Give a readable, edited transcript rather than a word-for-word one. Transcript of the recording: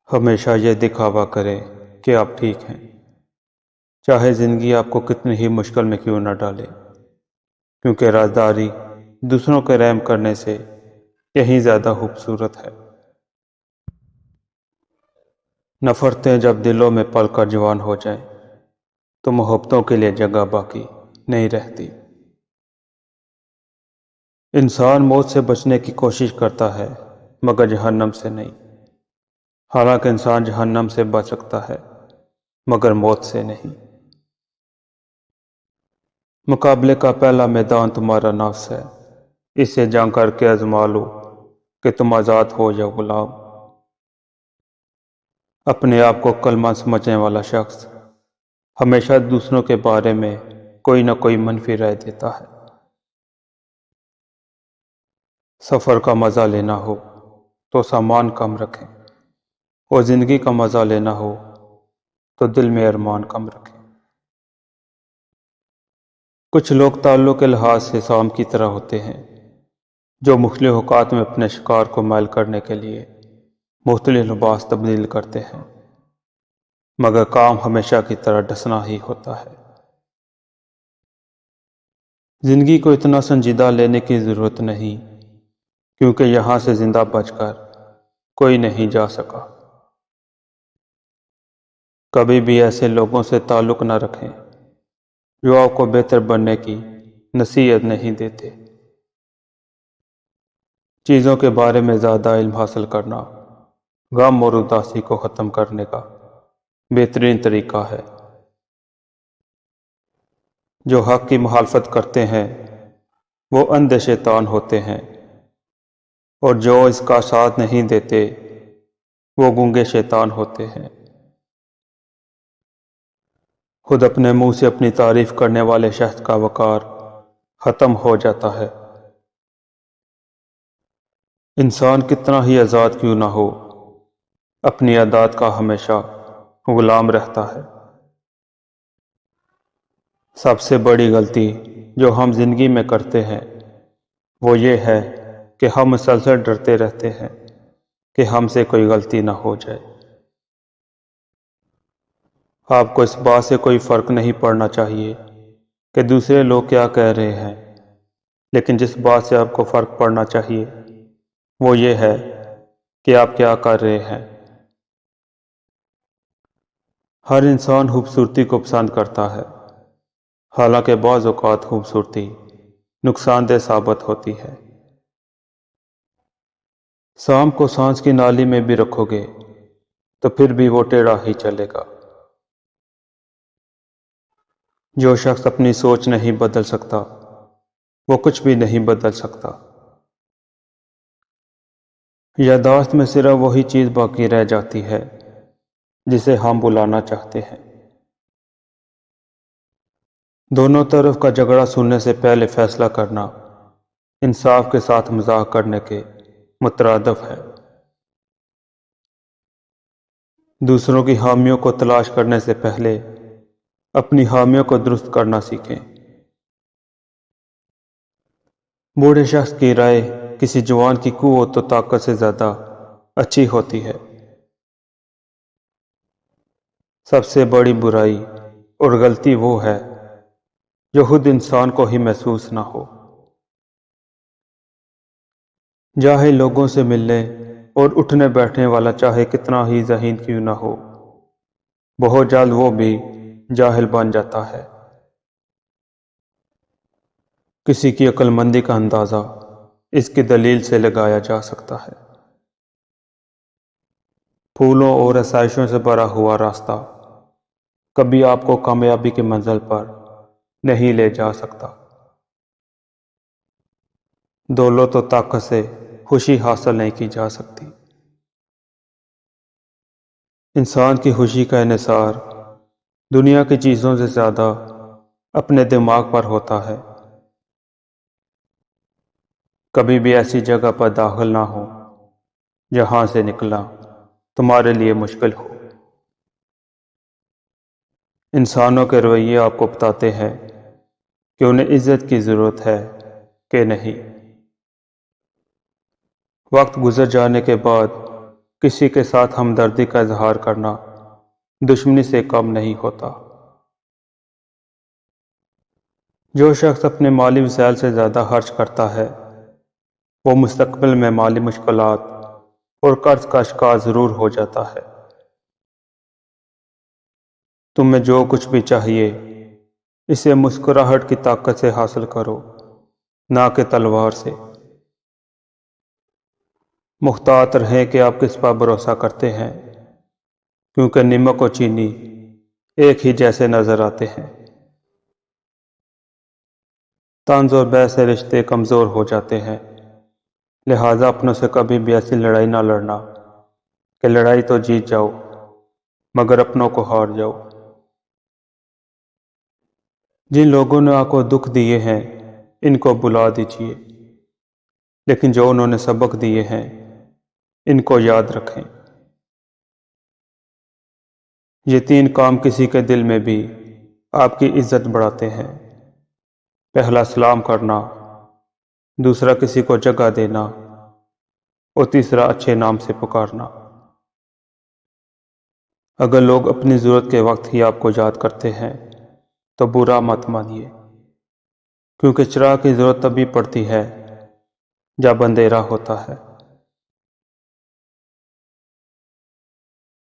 ہمیشہ یہ دکھاوا کریں کہ آپ ٹھیک ہیں، چاہے زندگی آپ کو کتنی ہی مشکل میں کیوں نہ ڈالے، کیونکہ رازداری دوسروں کے رحم کرنے سے کہیں زیادہ خوبصورت ہے۔ نفرتیں جب دلوں میں پل کر جوان ہو جائیں تو محبتوں کے لیے جگہ باقی نہیں رہتی۔ انسان موت سے بچنے کی کوشش کرتا ہے مگر جہنم سے نہیں، حالانکہ انسان جہنم سے بچ سکتا ہے مگر موت سے نہیں۔ مقابلے کا پہلا میدان تمہارا نفس ہے، اسے جنگ کر کے آزما لو کہ تم آزاد ہو یا غلام۔ اپنے آپ کو کلمہ سمجھنے والا شخص ہمیشہ دوسروں کے بارے میں کوئی نہ کوئی منفی رائے دیتا ہے۔ سفر کا مزہ لینا ہو تو سامان کم رکھیں، اور زندگی کا مزہ لینا ہو تو دل میں ارمان کم رکھیں۔ کچھ لوگ تعلق کے لحاظ سے سام کی طرح ہوتے ہیں جو مختلف اوقات میں اپنے شکار کو مائل کرنے کے لیے مختلف لباس تبدیل کرتے ہیں، مگر کام ہمیشہ کی طرح ڈسنا ہی ہوتا ہے۔ زندگی کو اتنا سنجیدہ لینے کی ضرورت نہیں، کیونکہ یہاں سے زندہ بچ کر کوئی نہیں جا سکا۔ کبھی بھی ایسے لوگوں سے تعلق نہ رکھیں جو آپ کو بہتر بننے کی نصیحت نہیں دیتے۔ چیزوں کے بارے میں زیادہ علم حاصل کرنا غم اور اداسی کو ختم کرنے کا بہترین طریقہ ہے۔ جو حق کی مخالفت کرتے ہیں وہ اندھے شیطان ہوتے ہیں، اور جو اس کا ساتھ نہیں دیتے وہ گونگے شیطان ہوتے ہیں۔ خود اپنے منہ سے اپنی تعریف کرنے والے شخص کا وقار ختم ہو جاتا ہے۔ انسان کتنا ہی آزاد کیوں نہ ہو، اپنی عادات کا ہمیشہ غلام رہتا ہے۔ سب سے بڑی غلطی جو ہم زندگی میں کرتے ہیں وہ یہ ہے کہ ہم مسلسل ڈرتے رہتے ہیں کہ ہم سے کوئی غلطی نہ ہو جائے۔ آپ کو اس بات سے کوئی فرق نہیں پڑنا چاہیے کہ دوسرے لوگ کیا کہہ رہے ہیں، لیکن جس بات سے آپ کو فرق پڑنا چاہیے وہ یہ ہے کہ آپ کیا کر رہے ہیں۔ ہر انسان خوبصورتی کو پسند کرتا ہے، حالانکہ بعض اوقات خوبصورتی نقصان دہ ثابت ہوتی ہے۔ سانپ کو سانس کی نالی میں بھی رکھو گے تو پھر بھی وہ ٹیڑھا ہی چلے گا۔ جو شخص اپنی سوچ نہیں بدل سکتا وہ کچھ بھی نہیں بدل سکتا۔ یادداشت میں صرف وہی چیز باقی رہ جاتی ہے جسے ہم بلانا چاہتے ہیں۔ دونوں طرف کا جھگڑا سننے سے پہلے فیصلہ کرنا انصاف کے ساتھ مذاق کرنے کے مترادف ہے۔ دوسروں کی خامیوں کو تلاش کرنے سے پہلے اپنی خامیوں کو درست کرنا سیکھیں۔ بوڑھے شخص کی رائے کسی جوان کی قوت و طاقت سے زیادہ اچھی ہوتی ہے۔ سب سے بڑی برائی اور غلطی وہ ہے جو خود انسان کو ہی محسوس نہ ہو۔ جاہل لوگوں سے ملنے اور اٹھنے بیٹھنے والا چاہے کتنا ہی ذہین کیوں نہ ہو، بہت جلد وہ بھی جاہل بن جاتا ہے۔ کسی کی عقل مندی کا اندازہ اس کی دلیل سے لگایا جا سکتا ہے۔ پھولوں اور آسائشوں سے بھرا ہوا راستہ کبھی آپ کو کامیابی کی منزل پر نہیں لے جا سکتا۔ دولت و طاقت سے خوشی حاصل نہیں کی جا سکتی۔ انسان کی خوشی کا انحصار دنیا کی چیزوں سے زیادہ اپنے دماغ پر ہوتا ہے۔ کبھی بھی ایسی جگہ پر داخل نہ ہو جہاں سے نکلنا تمہارے لیے مشکل ہو۔ انسانوں کے رویے آپ کو بتاتے ہیں کہ انہیں عزت کی ضرورت ہے کہ نہیں۔ وقت گزر جانے کے بعد کسی کے ساتھ ہمدردی کا اظہار کرنا دشمنی سے کم نہیں ہوتا۔ جو شخص اپنے مالی وسائل سے زیادہ خرچ کرتا ہے وہ مستقبل میں مالی مشکلات اور قرض کا شکار ضرور ہو جاتا ہے۔ تمہیں جو کچھ بھی چاہیے اسے مسکراہٹ کی طاقت سے حاصل کرو، نہ کہ تلوار سے۔ محتاط رہیں کہ آپ کس پر بھروسہ کرتے ہیں، کیونکہ نمک اور چینی ایک ہی جیسے نظر آتے ہیں۔ طنز اور بحث سے رشتے کمزور ہو جاتے ہیں، لہٰذا اپنوں سے کبھی بھی ایسی لڑائی نہ لڑنا کہ لڑائی تو جیت جاؤ مگر اپنوں کو ہار جاؤ۔ جن لوگوں نے آپ کو دکھ دیے ہیں ان کو بلا دیجیے، لیکن جو انہوں نے سبق دیے ہیں ان کو یاد رکھیں۔ یہ 3 کام کسی کے دل میں بھی آپ کی عزت بڑھاتے ہیں۔ پہلا سلام کرنا، دوسرا کسی کو جگہ دینا، اور تیسرا اچھے نام سے پکارنا۔ اگر لوگ اپنی ضرورت کے وقت ہی آپ کو یاد کرتے ہیں تو برا مت مانیے، کیونکہ چراغ کی ضرورت تبھی پڑتی ہے جب اندھیرا ہوتا ہے۔